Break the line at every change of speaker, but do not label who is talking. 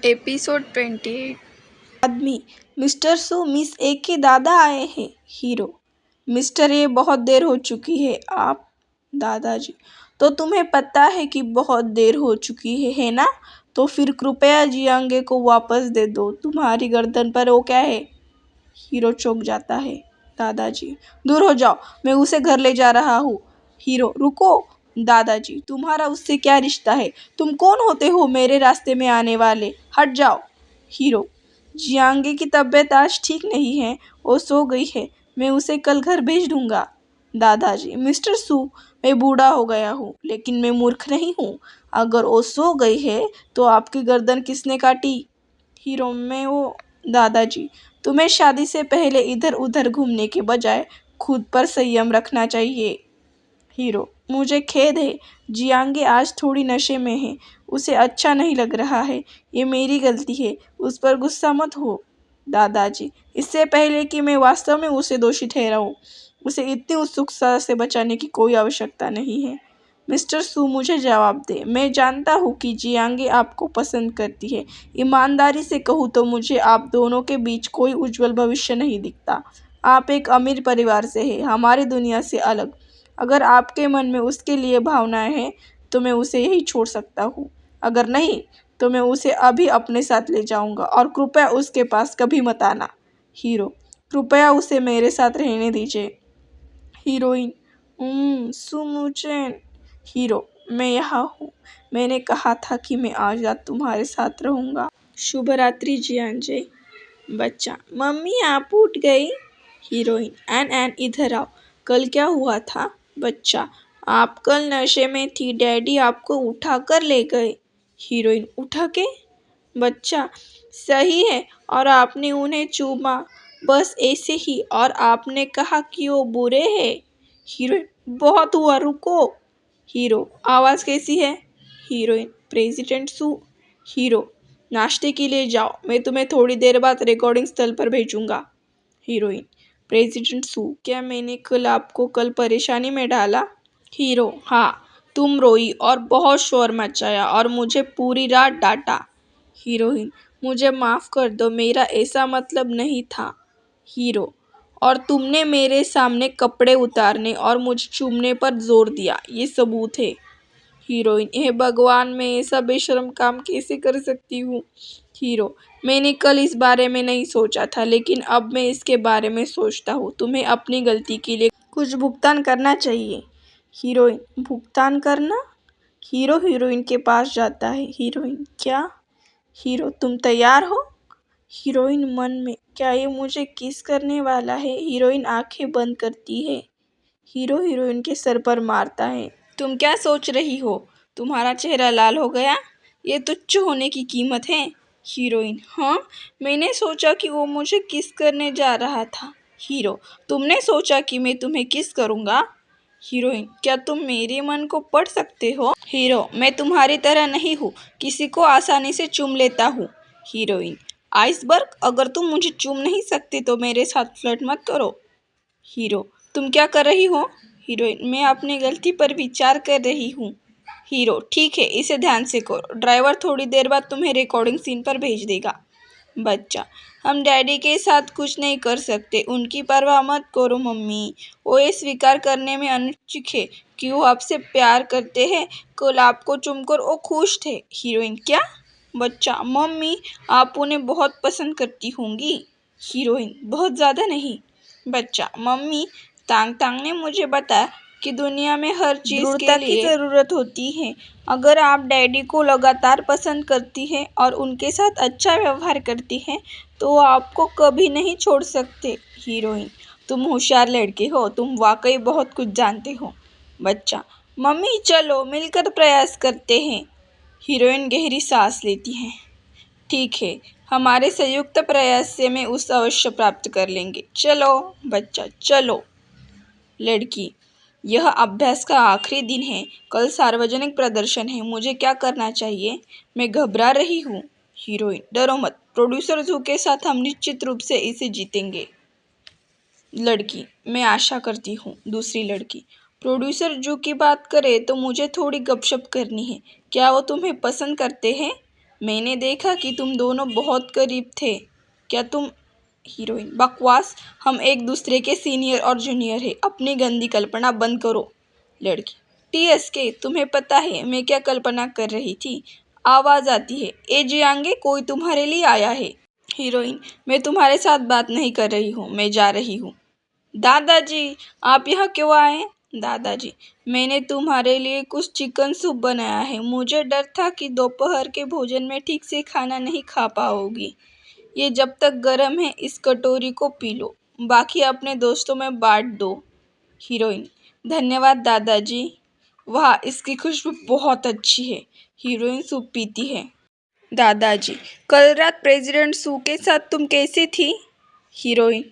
Episode 28।
आदमी, mister सू, miss ए के दादा आए हैं। हीरो, मिस्टर ए, बहुत देर हो चुकी है। आप? दादाजी, तो तुम्हें पता है कि बहुत देर हो चुकी है ना? तो फिर कृपया जियांगे को वापस दे दो। तुम्हारी गर्दन पर वो क्या है? हीरो चौंक जाता है। दादाजी, दूर हो जाओ, मैं उसे घर ले जा रहा हूँ। हीरो, रुको। दादाजी, तुम्हारा उससे क्या रिश्ता है? तुम कौन होते हो मेरे रास्ते में आने वाले? हट जाओ। हीरो, जियांगे की तबीयत आज ठीक नहीं है, वो सो गई है। मैं उसे कल घर भेज दूंगा। दादाजी, मिस्टर सू, मैं बूढ़ा हो गया हूँ, लेकिन मैं मूर्ख नहीं हूँ। अगर वो सो गई है तो आपकी गर्दन किसने काटी? हीरो, मैं वो। दादाजी, तुम्हें शादी से पहले इधर उधर घूमने के बजाय खुद पर संयम रखना चाहिए। हीरो, मुझे खेद है, जियांगे आज थोड़ी नशे में है, उसे अच्छा नहीं लग रहा है। ये मेरी गलती है, उस पर गुस्सा मत हो। दादाजी, इससे पहले कि मैं वास्तव में उसे दोषी ठहराऊं, उसे इतनी उत्सुकता से बचाने की कोई आवश्यकता नहीं है। मिस्टर सू, मुझे जवाब दे। मैं जानता हूँ कि जियांगे आपको पसंद करती है। ईमानदारी से कहूँ तो मुझे आप दोनों के बीच कोई उज्जवल भविष्य नहीं दिखता। आप एक अमीर परिवार से हैं, हमारी दुनिया से अलग। अगर आपके मन में उसके लिए भावनाएं हैं तो मैं उसे यही छोड़ सकता हूँ। अगर नहीं तो मैं उसे अभी अपने साथ ले जाऊंगा, और कृपया उसके पास कभी मत आना। हीरो, कृपया उसे मेरे साथ रहने दीजिए। हीरोइन, सुमुचेन। हीरो, मैं यहाँ हूँ। मैंने कहा था कि मैं आज रात तुम्हारे साथ रहूँगा। शुभ रात्रि जियांजे। बच्चा, मम्मी आप उठ गई? हीरोइन, एन इधर आओ। कल क्या हुआ था? बच्चा, आप कल नशे में थी, डैडी आपको उठा कर ले गए। हीरोइन, उठा के? बच्चा, सही है, और आपने उन्हें चूमा, बस ऐसे ही, और आपने कहा कि वो बुरे हैं। हीरोइन, बहुत हुआ, रुको। हीरो, आवाज़ कैसी है? हीरोइन, प्रेसिडेंट सू। हीरो, नाश्ते के लिए जाओ, मैं तुम्हें थोड़ी देर बाद रिकॉर्डिंग स्थल पर भेजूंगा। हीरोइन, प्रेसिडेंट सू, क्या मैंने कल परेशानी में डाला? हीरो, हाँ, तुम रोई और बहुत शोर मचाया और मुझे पूरी रात डांटा। हीरोइन, मुझे माफ़ कर दो, मेरा ऐसा मतलब नहीं था। हीरो, और तुमने मेरे सामने कपड़े उतारने और मुझे चूमने पर जोर दिया, ये सबूत है। हीरोइन, हे भगवान, मैं ऐसा बेशर्म काम कैसे कर सकती हूँ? हीरो, मैंने कल इस बारे में नहीं सोचा था, लेकिन अब मैं इसके बारे में सोचता हूँ। तुम्हें अपनी गलती के लिए कुछ भुगतान करना चाहिए। हीरोइन, भुगतान करना? हीरो हीरोइन के पास जाता है। हीरोइन, क्या? हीरो, तुम तैयार हो? हीरोइन मन में, क्या ये मुझे किस करने वाला है? हीरोइन आंखें बंद करती है। हीरो हीरोइन के सर पर मारता है। तुम क्या सोच रही हो? तुम्हारा चेहरा लाल हो गया? ये तुच्छ होने की कीमत है। हीरोइन, हाँ, मैंने सोचा कि वो मुझे किस करने जा रहा था। हीरो, तुमने सोचा कि मैं तुम्हें किस करूँगा? हीरोइन, क्या तुम मेरे मन को पढ़ सकते हो? हीरो, मैं तुम्हारी तरह नहीं हूँ, किसी को आसानी से चूम लेता हूँ। हीरोइन, आइसबर्ग, अगर तुम मुझे चूम नहीं सकते तो मेरे साथ फ्लर्ट मत करो। हीरो, तुम क्या कर रही हो? हीरोइन, मैं अपनी गलती पर विचार कर रही हूँ। हीरो, ठीक है, इसे ध्यान से करो, ड्राइवर थोड़ी देर बाद तुम्हें रिकॉर्डिंग सीन पर भेज देगा। बच्चा, हम डैडी के साथ कुछ नहीं कर सकते, उनकी परवाह मत करो मम्मी, वो ये स्वीकार करने में अनिच्छुक है कि वो आपसे प्यार करते हैं, कल आपको चुमकर वो खुश थे। हीरोइन, क्या? बच्चा, मम्मी, आप उन्हें बहुत पसंद करती होंगी। हीरोइन, बहुत ज़्यादा नहीं। बच्चा, मम्मी, तांग तांग ने मुझे बताया कि दुनिया में हर चीज़ के लिए ज़रूरत होती है। अगर आप डैडी को लगातार पसंद करती हैं और उनके साथ अच्छा व्यवहार करती हैं तो वो आपको कभी नहीं छोड़ सकते। हीरोइन, तुम होशियार लड़के हो, तुम वाकई बहुत कुछ जानते हो। बच्चा, मम्मी, चलो मिलकर प्रयास करते हैं। हीरोइन गहरी सांस लेती है। ठीक है, हमारे संयुक्त प्रयास से मैं उस अवश्य प्राप्त कर लेंगे। चलो। बच्चा, चलो। लड़की, यह अभ्यास का आखिरी दिन है, कल सार्वजनिक प्रदर्शन है, मुझे क्या करना चाहिए? मैं घबरा रही हूँ। हीरोइन, डरो मत, प्रोड्यूसर जू के साथ हम निश्चित रूप से इसे जीतेंगे। लड़की, मैं आशा करती हूँ। दूसरी लड़की, प्रोड्यूसर जू की बात करे तो मुझे थोड़ी गपशप करनी है, क्या वो तुम्हें पसंद करते हैं? मैंने देखा कि तुम दोनों बहुत करीब थे। क्या तुम हीरोइन, बकवास, हम एक दूसरे के सीनियर और जूनियर हैं, अपनी गंदी कल्पना बंद करो। लड़की, TSK, तुम्हें पता है मैं क्या कल्पना कर रही थी? आवाज आती है, ए जियांगे, कोई तुम्हारे लिए आया है। हीरोइन, मैं तुम्हारे साथ बात नहीं कर रही हूँ, मैं जा रही हूँ। दादाजी, आप यहाँ क्यों आए? दादाजी, मैंने तुम्हारे लिए कुछ चिकन सूप बनाया है। मुझे डर था कि दोपहर के भोजन में ठीक से खाना नहीं खा पाओगी। ये जब तक गर्म है इस कटोरी को पी लो, बाकी अपने दोस्तों में बांट दो। हीरोइन, धन्यवाद दादाजी। वाह, इसकी खुशबू बहुत अच्छी है। हीरोइन सूप पीती है। दादाजी, कल रात प्रेसिडेंट सू के साथ तुम कैसी थी? हीरोइन,